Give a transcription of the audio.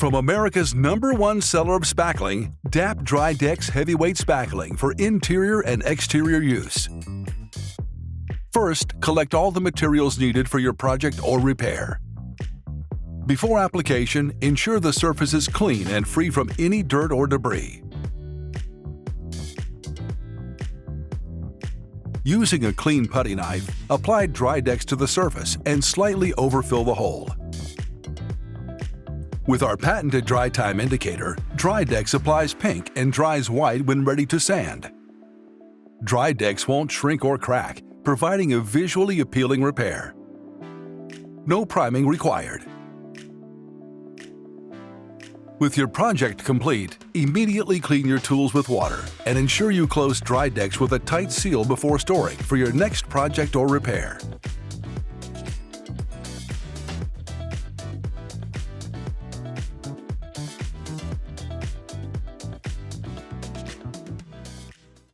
From America's #1 seller of spackling, DAP DryDex Heavyweight Spackling for interior and exterior use. First, collect all the materials needed for your project or repair. Before application, ensure the surface is clean and free from any dirt or debris. Using a clean putty knife, apply DryDex to the surface and slightly overfill the hole. With our patented dry time indicator, DryDex applies pink and dries white when ready to sand. DryDex won't shrink or crack, providing a visually appealing repair. No priming required. With your project complete, immediately clean your tools with water and ensure you close DryDex with a tight seal before storing for your next project or repair.